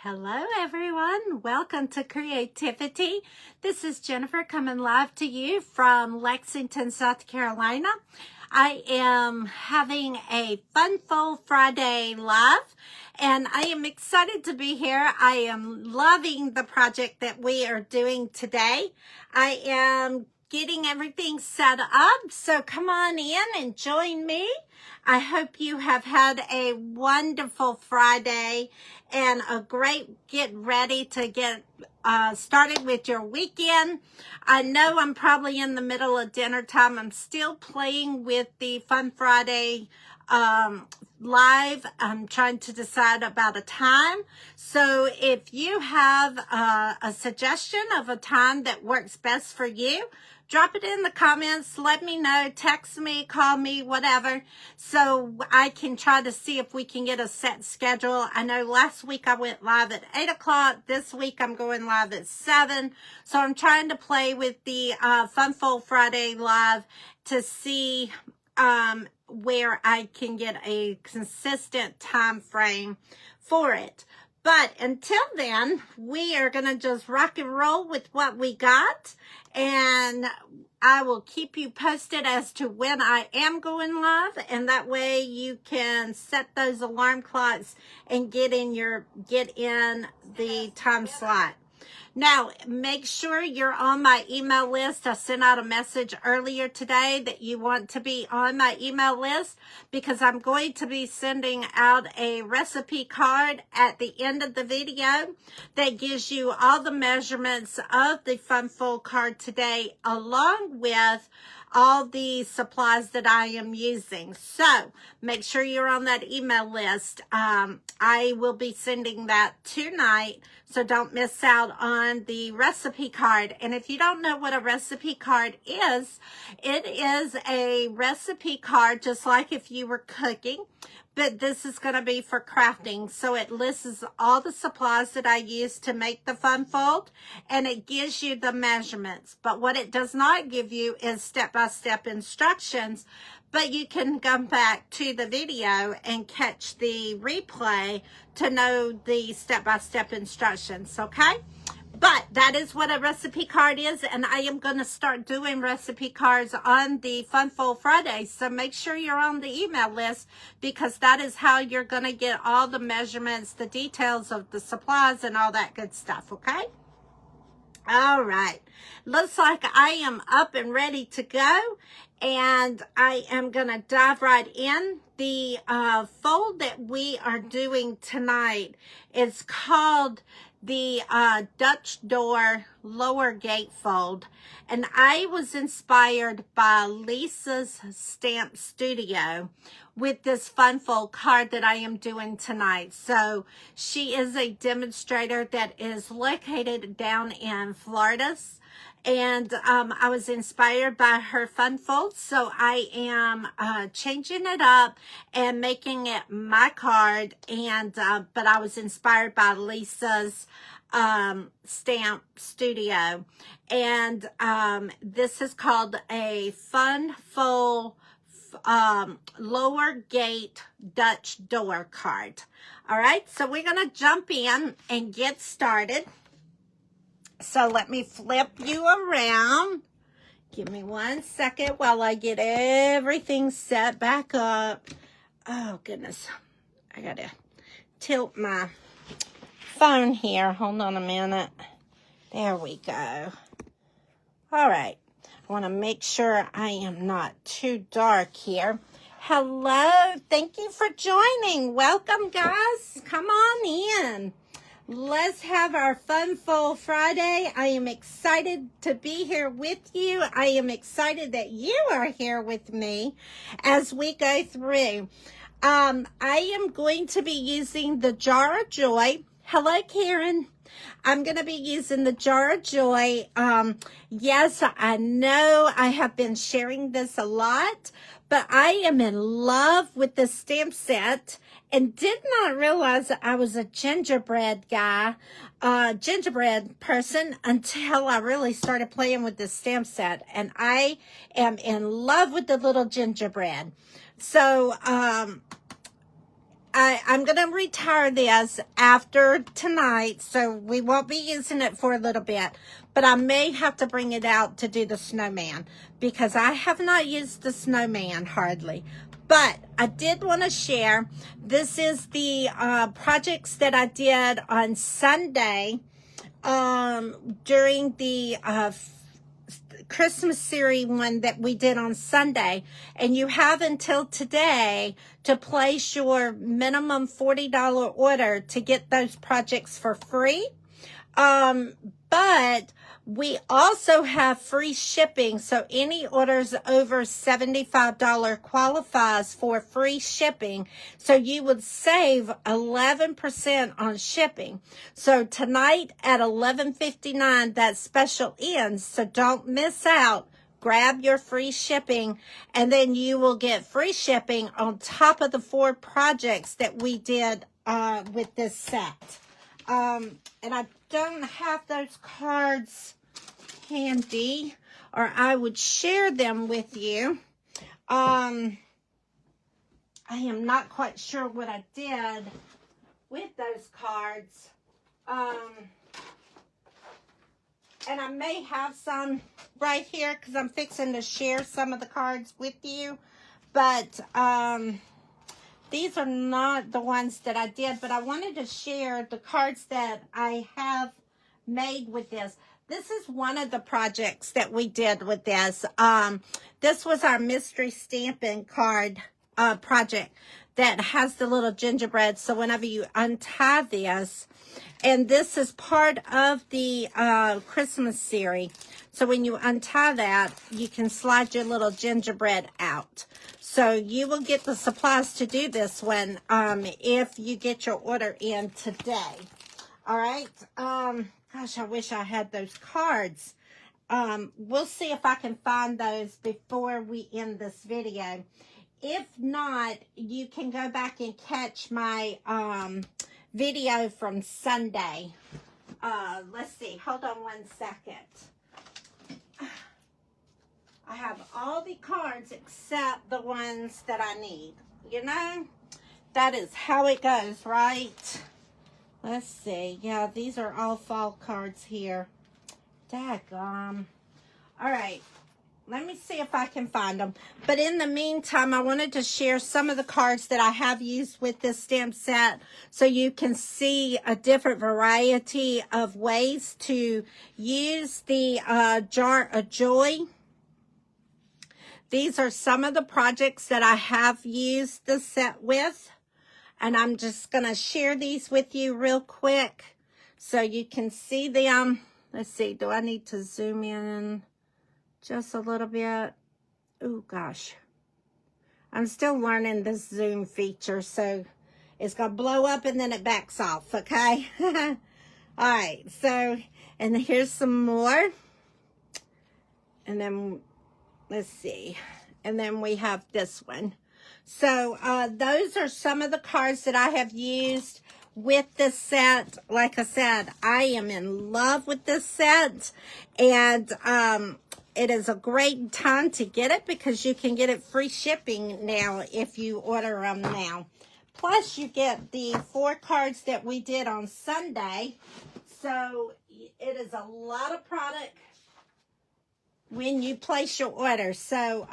Hello everyone, welcome to Creativity. This is Jennifer coming live to you from Lexington, South Carolina. I am having a Funful Friday live and I am excited to be here. I am loving the project that we are doing today. I am getting everything set up, so come on in and join me. I hope you have had a wonderful Friday and a great get ready to get started with your weekend. I know I'm probably in the middle of dinner time. I'm still playing with the Fun Friday live. I'm trying to decide about a time. So if you have a suggestion of a time that works best for you, drop it in the comments. Let me know. Text me, call me, whatever, so I can try to see if we can get a set schedule. I know last week I went live at 8 o'clock. This week I'm going live at 7. So I'm trying to play with the Funful Friday live to see where I can get a consistent time frame for it. But until then, we are going to just rock and roll with what we got. And I will keep you posted as to when I am going live. And that way you can set those alarm clocks and get in the time slot. Now, make sure you're on my email list. I sent out a message earlier today that you want to be on my email list because I'm going to be sending out a recipe card at the end of the video that gives you all the measurements of the Funful card today, along with all the supplies that I am using. So make sure you're on that email list. I will be sending that tonight, so don't miss out on the recipe card. And if you don't know what a recipe card is, it is a recipe card just like if you were cooking, but this is going to be for crafting. So it lists all the supplies that I use to make the Funful, and it gives you the measurements. But what it does not give you is step-by-step instructions, but you can come back to the video and catch the replay to know the step-by-step instructions, okay? But that is what a recipe card is, and I am going to start doing recipe cards on the Funful Friday. So make sure you're on the email list because that is how you're going to get all the measurements, the details of the supplies, and all that good stuff, okay? All right. Looks like I am up and ready to go, and I am going to dive right in. The fold that we are doing tonight is called the Dutch door lower gate fold, and I was inspired by Lisa's Stamp Studio with this Funful card that I am doing tonight. So she is a demonstrator that is located down in Florida, and I was inspired by her Funful, so I am changing it up and making it my card. And but I was inspired by Lisa's Stamp Studio, and this is called a Funful lower gate Dutch door card. All right, so we're gonna jump in and get started. So let me flip you around. Give me 1 second while I get everything set back up. Oh, goodness. I got to tilt my phone here. Hold on a minute. There we go. All right. I want to make sure I am not too dark here. Hello. Thank you for joining. Welcome, guys. Come on in. Let's have our Funful Friday. I am excited to be here with you. I am excited that you are here with me as we go through. I am going to be using the Jar of Joy. Hello, Karen. I'm going to be using the Jar of Joy. Yes, I know I have been sharing this a lot, but I am in love with the stamp set and did not realize that I was a gingerbread person until I really started playing with the stamp set. And I am in love with the little gingerbread. So, I'm going to retire this after tonight, so we won't be using it for a little bit. But I may have to bring it out to do the snowman, because I have not used the snowman hardly. But I did want to share, this is the projects that I did on Sunday during the Christmas series one that we did on Sunday. And you have until today to place your minimum $40 order to get those projects for free. But we also have free shipping, so any orders over $75 qualifies for free shipping. So you would save 11% on shipping. So tonight at 11:59, that special ends, so don't miss out. Grab your free shipping, and then you will get free shipping on top of the 4 projects that we did with this set. And I don't have those cards handy, or I would share them with you. I am not quite sure what I did with those cards. And I may have some right here because I'm fixing to share some of the cards with you. But these are not the ones that I did, but I wanted to share the cards that I have made with this. This is one of the projects that we did with this. This was our mystery stamping card project that has the little gingerbread. So whenever you untie this, and this is part of the Christmas series. So when you untie that, you can slide your little gingerbread out. So you will get the supplies to do this one if you get your order in today. All right. Gosh, I wish I had those cards. We'll see if I can find those before we end this video. If not, you can go back and catch my video from Sunday. Let's see. Hold on one second. I have all the cards except the ones that I need. You know, that is how it goes, right? Let's see. Yeah, these are all fall cards here. Daggum. All right. Let me see if I can find them. But in the meantime, I wanted to share some of the cards that I have used with this stamp set so you can see a different variety of ways to use the Jar of Joy. These are some of the projects that I have used the set with. And I'm just going to share these with you real quick so you can see them. Let's see. Do I need to zoom in just a little bit? Oh, gosh. I'm still learning this zoom feature, so it's going to blow up and then it backs off, okay? All right. So, and here's some more. And then, let's see. And then we have this one. So those are some of the cards that I have used with this set. Like I said, I am in love with this set. And it is a great time to get it because you can get it free shipping now if you order them now. Plus, you get the 4 cards that we did on Sunday. So it is a lot of product when you place your order. So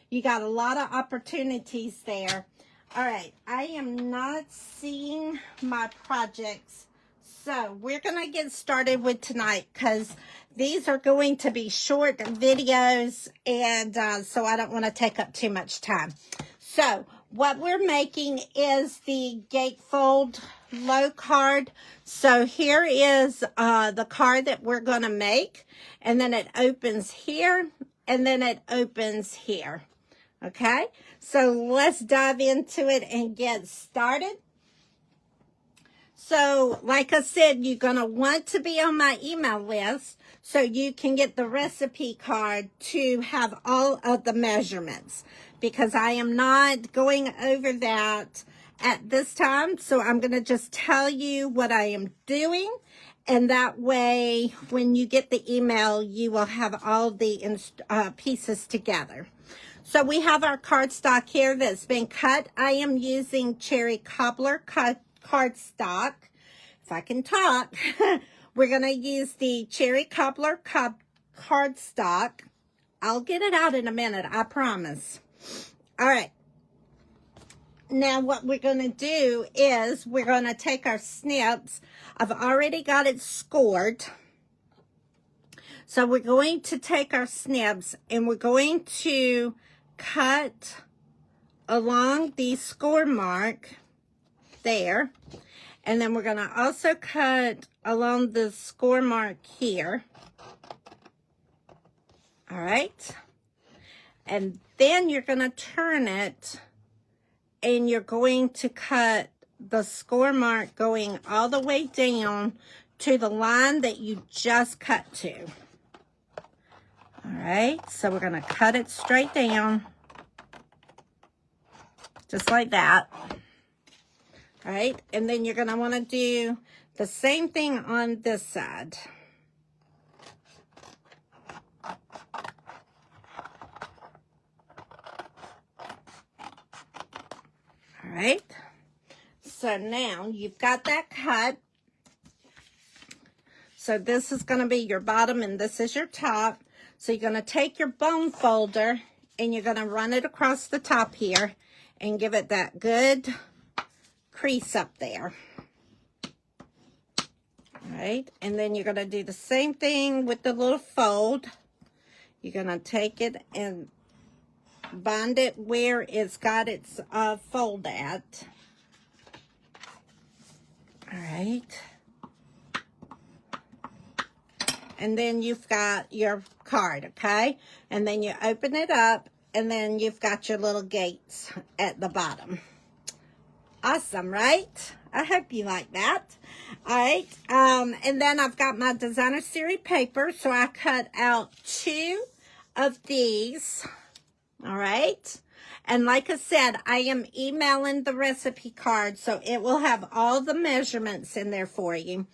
you got a lot of opportunities there. All right, I am not seeing my projects. So we're going to get started with tonight because these are going to be short videos, and so I don't want to take up too much time. So what we're making is the gatefold low card. So here is the card that we're going to make, and then it opens here, and then it opens here. Okay, so let's dive into it and get started. So, like I said, you're going to want to be on my email list so you can get the recipe card to have all of the measurements, because I am not going over that at this time. So I'm going to just tell you what I am doing, and that way when you get the email, you will have all the pieces together. So we have our cardstock here that's been cut. I am using cherry cobbler cardstock. If I can talk, we're going to use the cherry cobbler cardstock. I'll get it out in a minute, I promise. All right. Now what we're going to do is we're going to take our snips. I've already got it scored. So we're going to take our snips and we're going to cut along the score mark there. And then we're going to also cut along the score mark here. All right. And then you're going to turn it and you're going to cut the score mark going all the way down to the line that you just cut to. All right, so we're going to cut it straight down, just like that. All right, and then you're going to want to do the same thing on this side. All right, so now you've got that cut. So this is going to be your bottom and this is your top. So you're going to take your bone folder and you're going to run it across the top here and give it that good crease up there. All right, and then you're going to do the same thing with the little fold. You're going to take it and bind it where it's got its fold at. All right. And then you've got your card, okay? And then you open it up, and then you've got your little gates at the bottom. Awesome, right? I hope you like that. All right, and then I've got my designer series paper, so I cut out 2 of these, all right? And like I said, I am emailing the recipe card, so it will have all the measurements in there for you.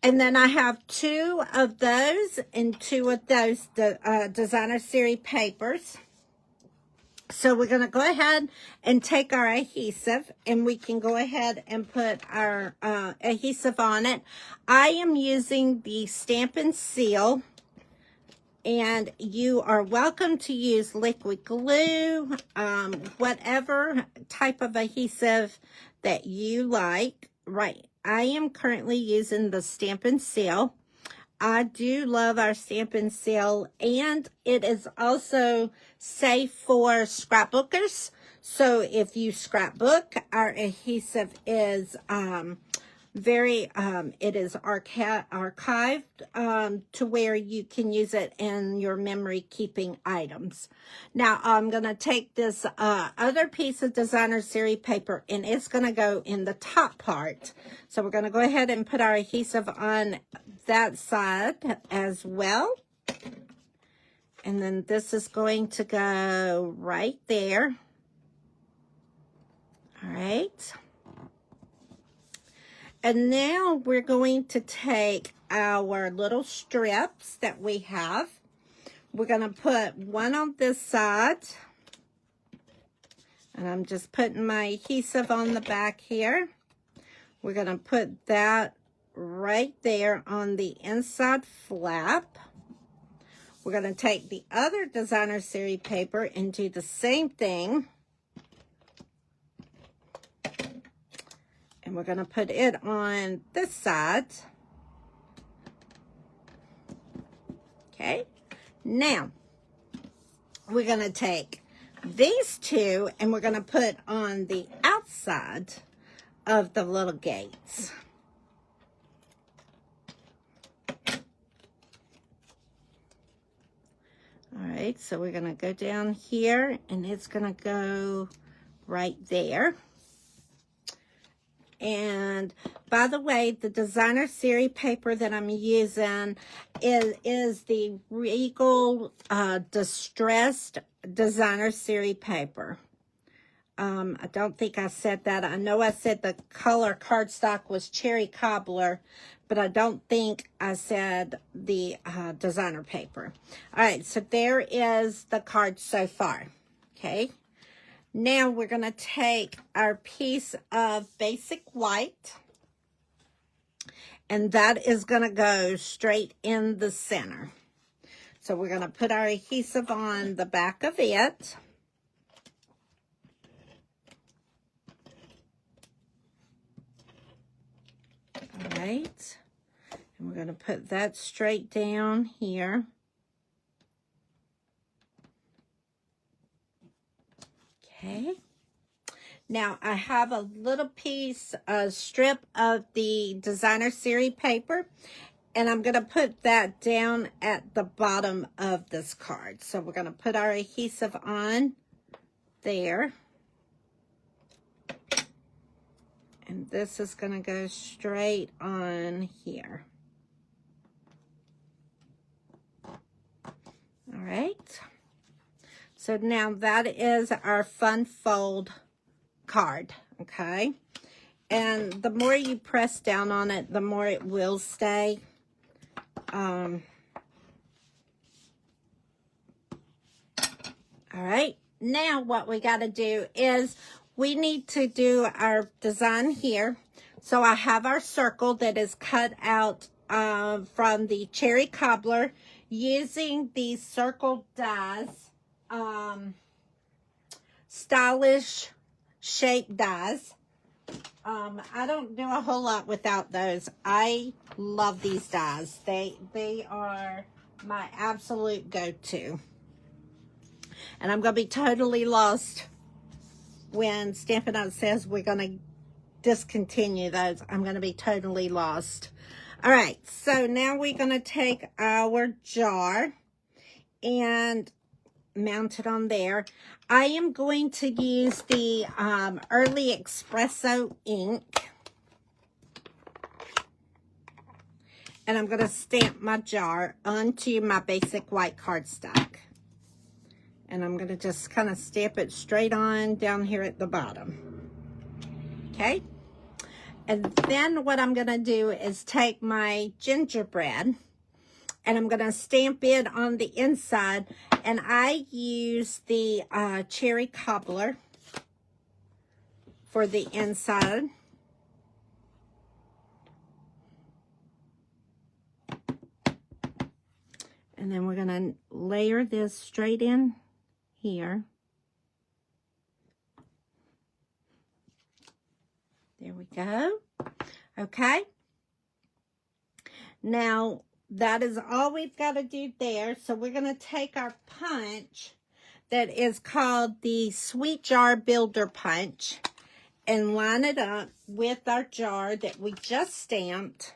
And then I have 2 of those and 2 of those designer series papers. So we're going to go ahead and take our adhesive and we can go ahead and put our adhesive on it. I am using the Stampin' Seal, and you are welcome to use liquid glue, whatever type of adhesive that you like. Right. I am currently using the Stampin' Seal. I do love our Stampin' Seal, and it is also safe for scrapbookers. So if you scrapbook, our adhesive is it is archived to where you can use it in your memory keeping items. Now I'm going to take this other piece of designer series paper, and it's going to go in the top part. So we're going to go ahead and put our adhesive on that side as well. And then this is going to go right there. All right. And now we're going to take our little strips that we have. We're going to put one on this side. And I'm just putting my adhesive on the back here. We're going to put that right there on the inside flap. We're going to take the other designer series paper and do the same thing. And we're going to put it on this side. Okay. Now, we're going to take these 2 and we're going to put on the outside of the little gates. All right, so we're going to go down here and it's going to go right there. And by the way, the designer series paper that I'm using is the Regal Distressed designer series paper. I don't think I said that. I know I said the color cardstock was cherry cobbler, but I don't think I said the designer paper. All right, so there is the card so far. Okay, now we're going to take our piece of basic white, and that is going to go straight in the center. So we're going to put our adhesive on the back of it. All right, and we're going to put that straight down here. Okay, now I have a little piece, a strip of the designer series paper, and I'm going to put that down at the bottom of this card. So we're going to put our adhesive on there. And this is going to go straight on here. All right. So now that is our fun fold card, okay? And the more you press down on it, the more it will stay. All right. Now what we got to do is we need to do our design here. So I have our circle that is cut out from the cherry cobbler using these circle dies, stylish shape dies. I don't do a whole lot without those. I love these dies. They are my absolute go-to. And I'm going to be totally lost when Stampin' Up says we're going to discontinue those. I'm going to be totally lost. All right, so now we're going to take our jar and mount it on there. I am going to use the Early Espresso ink. And I'm going to stamp my jar onto my basic white cardstock. And I'm going to just kind of stamp it straight on down here at the bottom. Okay? And then what I'm going to do is take my gingerbread and I'm going to stamp it on the inside. And I use the cherry cobbler for the inside. And then we're going to layer this straight in here. There we go. Okay. Now, that is all we've got to do there. So we're going to take our punch that is called the Sweet Jar Builder Punch and line it up with our jar that we just stamped.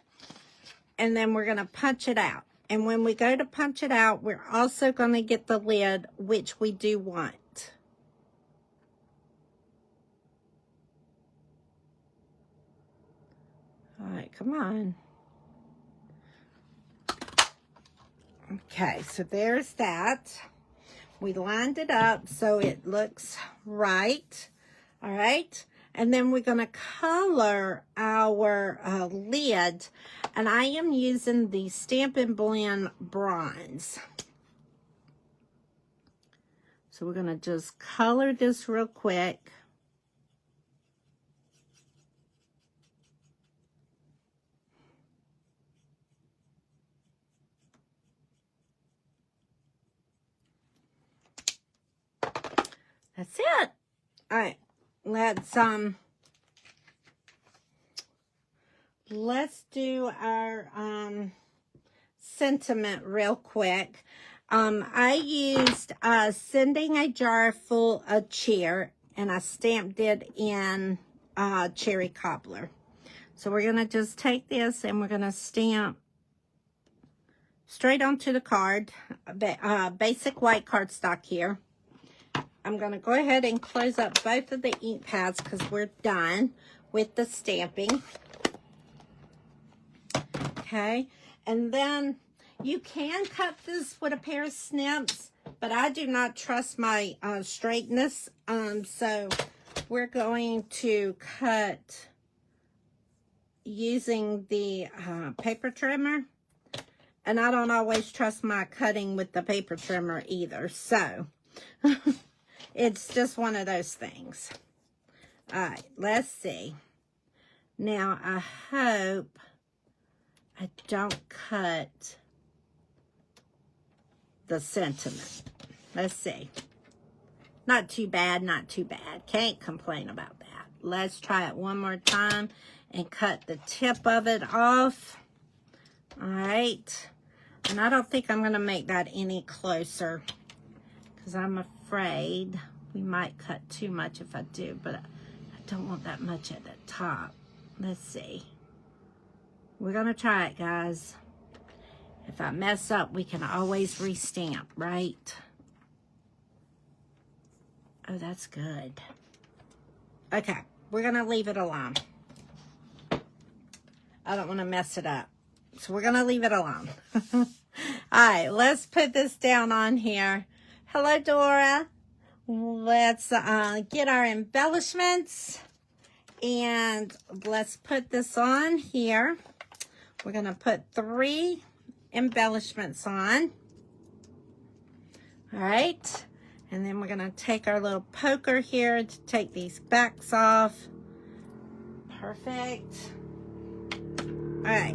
And then we're going to punch it out. And when we go to punch it out, we're also going to get the lid, which we do want. All right, come on. Okay, so there's that. We lined it up so it looks right. All right. And then we're going to color our lid. And I am using the Stampin' Blend Bronze. So we're going to just color this real quick. That's it. All right. Let's do our sentiment real quick. I used Sending a Jar Full of Cheer, and I stamped it in cherry cobbler. So we're going to just take this and we're going to stamp straight onto the card, basic white cardstock here. I'm going to go ahead and close up both of the ink pads because we're done with the stamping. Okay, and then you can cut this with a pair of snips, but I do not trust my straightness, so we're going to cut using the paper trimmer. And I don't always trust my cutting with the paper trimmer either. So, it's just one of those things. All right, let's see. Now, I hope I don't cut the sentiment. Let's see. Not too bad, not too bad. Can't complain about that. Let's try it one more time and cut the tip of it off. All right. And I don't think I'm going to make that any closer because I'm afraid we might cut too much if I do, but I don't want that much at the top. Let's see. We're going to try it, guys. If I mess up, we can always restamp, right? Oh, that's good. Okay, we're going to leave it alone. I don't want to mess it up. So we're going to leave it alone. All right, let's put this down on here. Hello, Dora. Let's get our embellishments. And let's put this on here. We're going to put 3 embellishments on. All right. And then we're going to take our little poker here to take these backs off. Perfect. All right.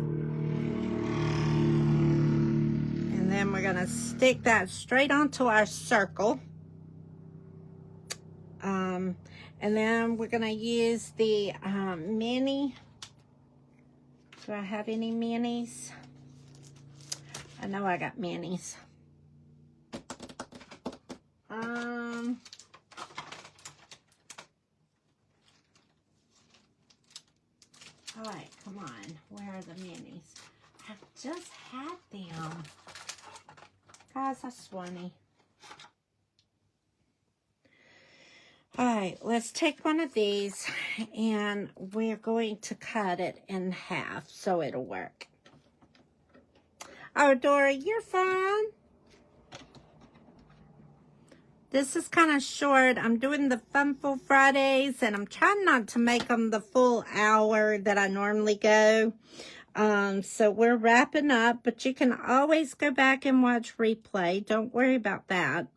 And then we're going to stick that straight onto our circle. And then we're going to use the mini. Do I have any minis? I know I got minis. All right, come on. Where are the minis? I just had them. Guys, that's funny. All right, let's take one of these and we're going to cut it in half so it'll work. Oh, Dora, you're fine. This is kind of short. I'm doing the Funful Fridays and I'm trying not to make them the full hour that I normally go. So we're wrapping up, but you can always go back and watch replay. Don't worry about that.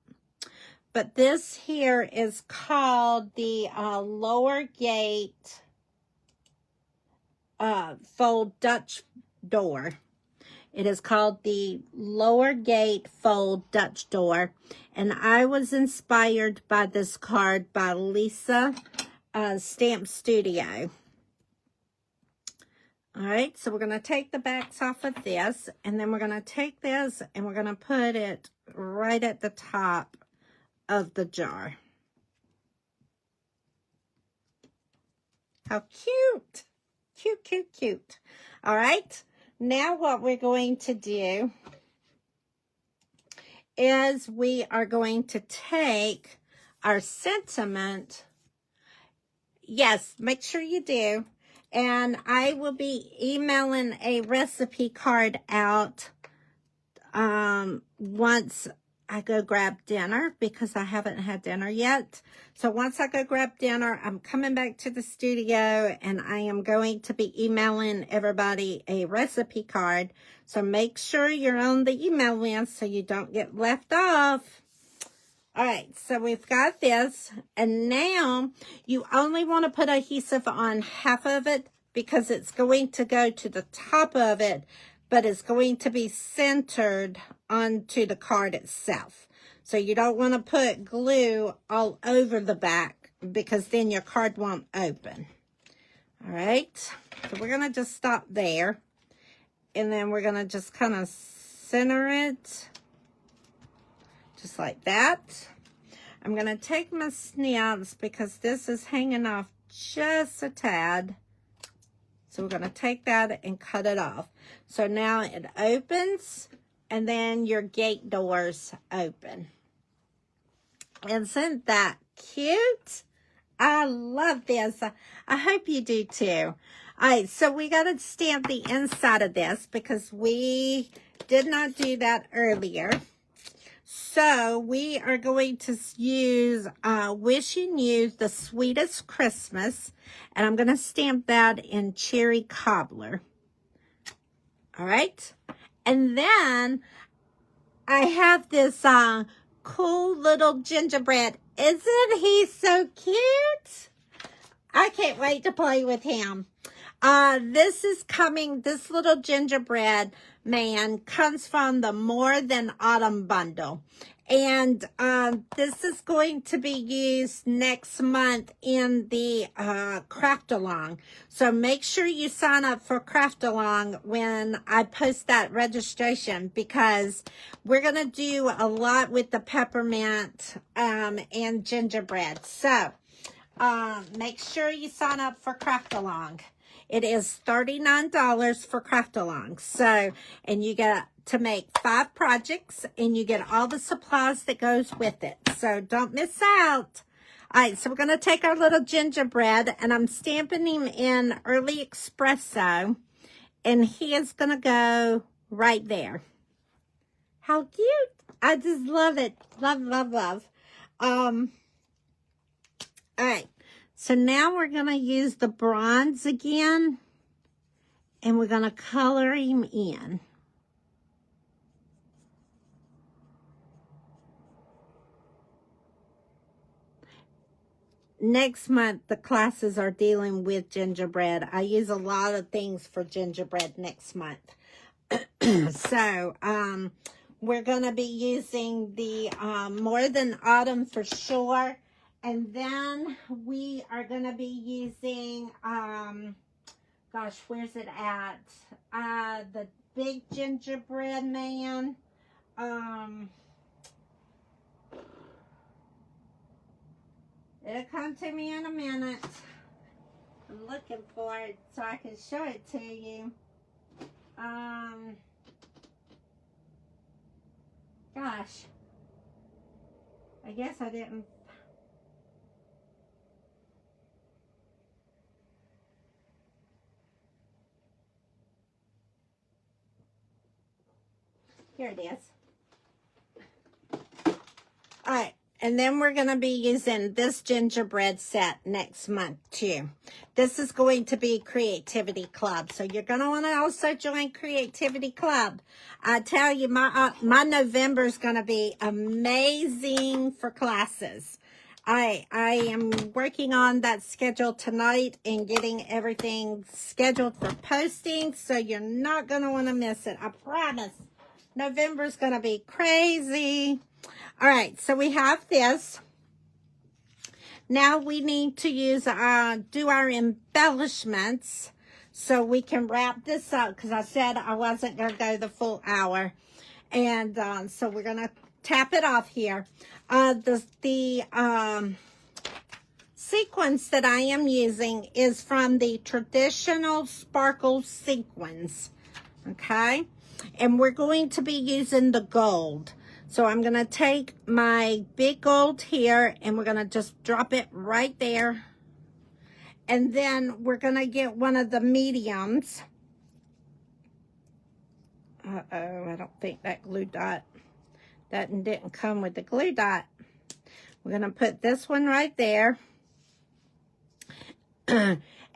But this here is called the lower gate fold Dutch door. It is called the lower gate fold Dutch door. And I was inspired by this card by Lisa Stamp Studio. All right, so we're going to take the backs off of this. And then we're going to take this and we're going to put it right at the top of the jar. How cute. Cute, cute, cute. All right. Now what we're going to do is we are going to take our sentiment. Yes, make sure you do. And I will be emailing a recipe card out once I go grab dinner because I haven't had dinner yet. So once I go grab dinner, I'm coming back to the studio and I am going to be emailing everybody a recipe card. So make sure you're on the email list so you don't get left off. All right, so we've got this. And now you only want to put adhesive on half of it because it's going to go to the top of it, but it's going to be centered onto the card itself. So you don't want to put glue all over the back because then your card won't open. All right, so we're going to just stop there. And then we're going to just kind of center it just like that. I'm going to take my snips because this is hanging off just a tad. So we're going to take that and cut it off. So now it opens and then your gate doors open. Isn't that cute? I love this. I hope you do too. All right, so we got to stamp the inside of this because we did not do that earlier. So we are going to use Wishing You the Sweetest Christmas. And I'm going to stamp that in Cherry Cobbler. All right. And then I have this cool little gingerbread. Isn't he so cute? I can't wait to play with him. This little gingerbread man comes from the More Than Autumn bundle. And this is going to be used next month in the craft along. So make sure you sign up for craft along when I post that registration, because we're going to do a lot with the peppermint and gingerbread. So make sure you sign up for craft along. It is $39 for craft along. So, and you get to make 5 projects, and you get all the supplies that goes with it. So don't miss out. All right, so we're going to take our little gingerbread, and I'm stamping him in Early Espresso, and he is going to go right there. How cute. I just love it. Love, love, love. All right. So now we're going to use the bronze again, and we're going to color him in. Next month, the classes are dealing with gingerbread. I use a lot of things for gingerbread next month. So, we're going to be using the More Than Autumn for sure. And then we are going to be using, gosh, where's it at? The big gingerbread man. It'll come to me in a minute. I'm looking for it so I can show it to you. Gosh. I guess I didn't. Here it is. All right. And then we're going to be using this gingerbread set next month too. This is going to be Creativity Club. So you're going to want to also join Creativity Club. I tell you, my November is going to be amazing for classes. I am working on that schedule tonight and getting everything scheduled for posting. So you're not going to want to miss it. I promise. November is going to be crazy. All right, so we have this. Now we need to use do our embellishments so we can wrap this up, because I said I wasn't going to go the full hour. And so we're going to tap it off here. The sequins that I am using is from the Traditional Sparkle Sequins. Okay? And we're going to be using the gold. So I'm going to take my big gold here, and we're going to just drop it right there. And then we're going to get one of the mediums. Uh-oh, I don't think that glue dot, that didn't come with the glue dot. We're going to put this one right there.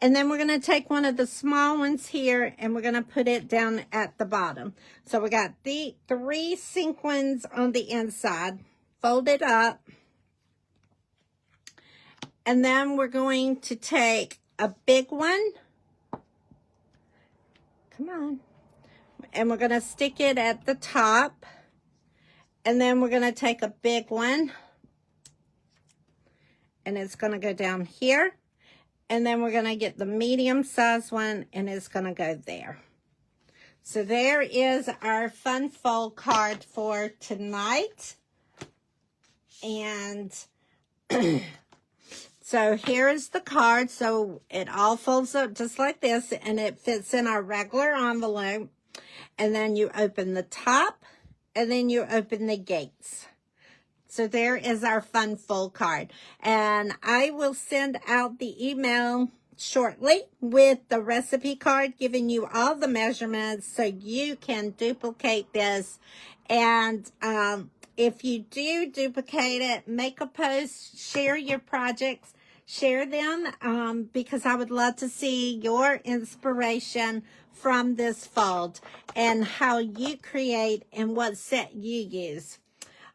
And then we're going to take one of the small ones here, and we're going to put it down at the bottom. So we got the 3 sequins on the inside. Fold it up. And then we're going to take a big one. Come on. And we're going to stick it at the top. And then we're going to take a big one. And it's going to go down here. And then we're going to get the medium-sized one, and it's going to go there. So there is our fun fold card for tonight. And so here is the card. So it all folds up just like this, and it fits in our regular envelope. And then you open the top, and then you open the gates. So there is our fun fold card. And I will send out the email shortly with the recipe card giving you all the measurements so you can duplicate this and if you do duplicate it, make a post, share your projects, share them, because I would love to see your inspiration from this fold and how you create and what set you use.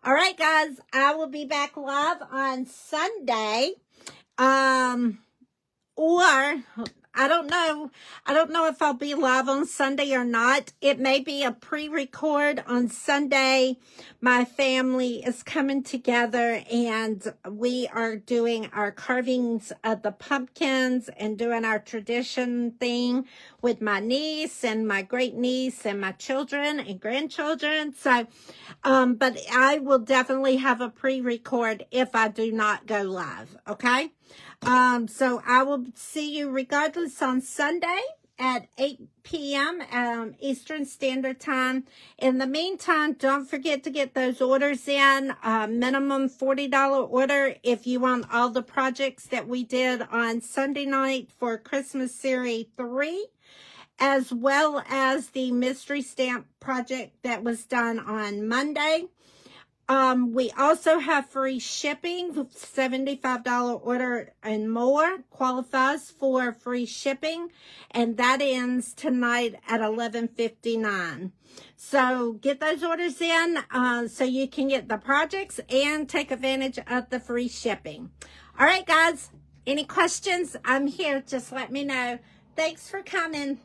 All right, guys, I will be back live on Sunday. Or I don't know. I don't know if I'll be live on Sunday or not. It may be a pre-record on Sunday. My family is coming together and we are doing our carvings of the pumpkins and doing our tradition thing with my niece and my great niece and my children and grandchildren. So, but I will definitely have a pre-record if I do not go live. Okay. So I will see you regardless on Sunday at 8 p.m. Eastern Standard Time. In the meantime, don't forget to get those orders in. Minimum $40 order if you want all the projects that we did on Sunday night for Christmas Series 3, as well as the mystery stamp project that was done on Monday. We also have free shipping. $75 order and more qualifies for free shipping, and that ends tonight at 11:59. So get those orders in so you can get the projects and take advantage of the free shipping. All right, guys, any questions? I'm here. Just let me know. Thanks for coming.